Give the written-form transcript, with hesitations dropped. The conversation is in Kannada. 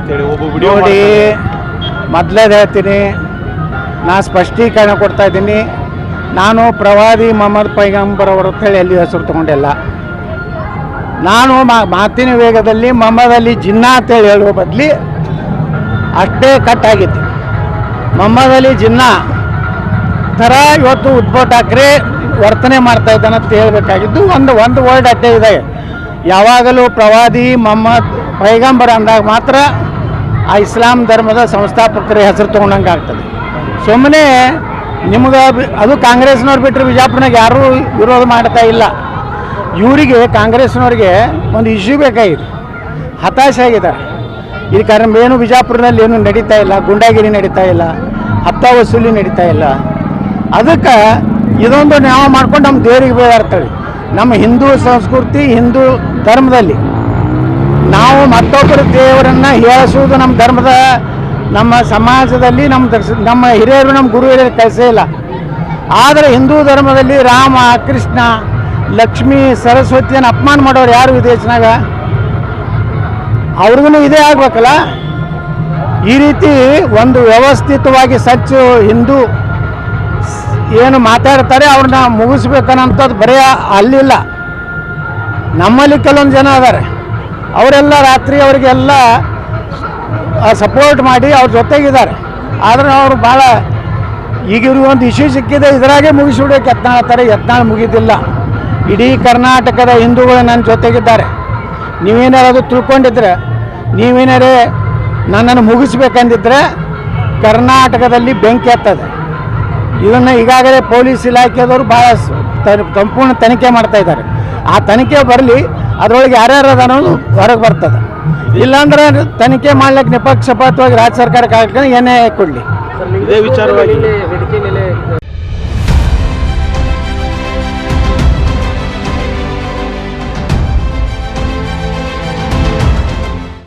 ಅಂತೇಳಿ ಒಬ್ಬ ವಿಡಿಯೋ ನೋಡಿ, ಮೊದಲೇದು ಹೇಳ್ತೀನಿ, ನಾ ಸ್ಪಷ್ಟೀಕರಣ ಕೊಡ್ತಾ ಇದ್ದೀನಿ. ನಾನು ಪ್ರವಾದಿ ಮೊಹಮ್ಮದ್ ಪೈಗಂಬರ್ ಅವರ ಅಂತೇಳಿ ಎಲ್ಲಿ ಹೆಸರು ತೊಗೊಂಡಿಲ್ಲ. ನಾನು ಮಾತಿನ ವೇಗದಲ್ಲಿ ಮೊಹಮ್ಮದ್ ಅಲಿ ಜಿನ್ನಾ ಅಂತೇಳಿ ಹೇಳುವ ಬದಲಿ ಅಷ್ಟೇ ಕಟ್ಟಾಗಿತ್ತು. ಮೊಹಮ್ಮದ್ ಅಲಿ ಜಿನ್ನಾ ಥರ ಇವತ್ತು ಉದ್ಭವ್ ಠಾಕ್ರೆ ವರ್ತನೆ ಮಾಡ್ತಾ ಇದ್ದಾನೆ ಅಂತ ಹೇಳಬೇಕಾಗಿದ್ದು ಒಂದು ವರ್ಡ್ ಅಡ್ಡೆ ಇದೆ. ಯಾವಾಗಲೂ ಪ್ರವಾದಿ ಮೊಹಮ್ಮದ್ ಪೈಗಂಬರ್ ಅಂದಾಗ ಮಾತ್ರ ಆ ಇಸ್ಲಾಂ ಧರ್ಮದ ಸಂಸ್ಥಾಪಕರ ಹೆಸರು ತೊಗೊಂಡಂಗೆ ಆಗ್ತದೆ. ಸುಮ್ಮನೆ ನಿಮ್ಗೆ ಅದು ಕಾಂಗ್ರೆಸ್ನವ್ರು ಬಿಟ್ಟರೆ ಬಿಜಾಪುರನಾಗ ಯಾರೂ ವಿರೋಧ ಮಾಡ್ತಾ ಇಲ್ಲ. ಇವರಿಗೆ ಕಾಂಗ್ರೆಸ್ನವ್ರಿಗೆ ಒಂದು ಇಶ್ಯೂ ಬೇಕಾಗಿದೆ, ಹತಾಶೆ ಆಗಿದ್ದಾರೆ. ಈ ಕಾರಣ ಏನು ಬಿಜಾಪುರದಲ್ಲಿ ಏನು ನಡೀತಾ ಇಲ್ಲ, ಗುಂಡಾಗಿರಿ ನಡೀತಾ ಇಲ್ಲ, ಹತ್ತ ವಸೂಲಿ ನಡೀತಾ ಇಲ್ಲ. ಅದಕ್ಕೆ ಇದೊಂದು ನಾವು ಮಾಡ್ಕೊಂಡು ನಮ್ಮ ದೇವರಿಗೆ ಬೇಡಾಡ್ತೇವೆ. ನಮ್ಮ ಹಿಂದೂ ಸಂಸ್ಕೃತಿ, ಹಿಂದೂ ಧರ್ಮದಲ್ಲಿ ನಾವು ಮತ್ತೊಬ್ಬರ ದೇವರನ್ನು ಹೇಳಿಸುವುದು ನಮ್ಮ ಧರ್ಮದ, ನಮ್ಮ ಸಮಾಜದಲ್ಲಿ ನಮ್ಮ ಹಿರಿಯರು, ನಮ್ಮ ಗುರು ಹಿರಿಯರು ಕಲಿಸೇ ಇಲ್ಲ. ಆದರೆ ಹಿಂದೂ ಧರ್ಮದಲ್ಲಿ ರಾಮ, ಕೃಷ್ಣ, ಲಕ್ಷ್ಮೀ, ಸರಸ್ವತಿಯನ್ನು ಅಪಮಾನ ಮಾಡೋರು ಯಾರು ವಿದೇಶನಾಗ? ಅವ್ರಿಗೂ ಇದೇ ಆಗ್ಬೇಕಲ್ಲ. ಈ ರೀತಿ ಒಂದು ವ್ಯವಸ್ಥಿತವಾಗಿ ಸಚ್ಚು ಹಿಂದೂ ಏನು ಮಾತಾಡ್ತಾರೆ ಅವ್ರನ್ನ ಮುಗಿಸ್ಬೇಕನ್ನಂಥದ್ದು ಬರೀ ಅಲ್ಲಿಲ್ಲ. ನಮ್ಮಲ್ಲಿ ಕೆಲವೊಂದು ಜನ ಅದಾರೆ, ಅವರೆಲ್ಲ ರಾತ್ರಿ ಅವರಿಗೆಲ್ಲ ಸಪೋರ್ಟ್ ಮಾಡಿ ಅವ್ರ ಜೊತೆಗಿದ್ದಾರೆ. ಆದರೆ ಅವರು ಭಾಳ ಈಗ ಇವ್ರಿಗೆ ಒಂದು ಇಶ್ಯೂ ಸಿಕ್ಕಿದೆ, ಇದರಾಗೆ ಮುಗಿಸ್ಬಿಡೋಕೆ ಯತ್ನಾಳ್ತಾರೆ. ಯತ್ನಾಳ್ ಮುಗಿದಿಲ್ಲ. ಇಡೀ ಕರ್ನಾಟಕದ ಹಿಂದೂಗಳು ನನ್ನ ಜೊತೆಗಿದ್ದಾರೆ. ನೀವೇನಾರು ತಿಳ್ಕೊಂಡಿದ್ರೆ, ನೀವೇನಾರೇ ನನ್ನನ್ನು ಮುಗಿಸ್ಬೇಕಂದಿದ್ರೆ ಕರ್ನಾಟಕದಲ್ಲಿ ಬೆಂಕಿ ಹತ್ತದೆ. ಇದನ್ನು ಈಗಾಗಲೇ ಪೊಲೀಸ್ ಇಲಾಖೆದವರು ಭಾಳ ಸಂಪೂರ್ಣ ತನಿಖೆ ಮಾಡ್ತಾ ಇದ್ದಾರೆ. ಆ ತನಿಖೆ ಬರಲಿ, ಅದರೊಳಗೆ ಯಾರ್ಯಾರು ಅದ ಅನ್ನೋದು ಹೊರಗೆ ಬರ್ತದೆ. ಇಲ್ಲಾಂದ್ರೆ ತನಿಖೆ ಮಾಡ್ಲಿಕ್ಕೆ ನಿಪಕ್ಷಪಾತವಾಗಿ ರಾಜ್ಯ ಸರ್ಕಾರಕ್ಕೆ ಏನೇ ಕೊಡಲಿ. ಇದೇ ವಿಚಾರವಾಗಿ ವೇದಿಕೆ ಮೇಲೆ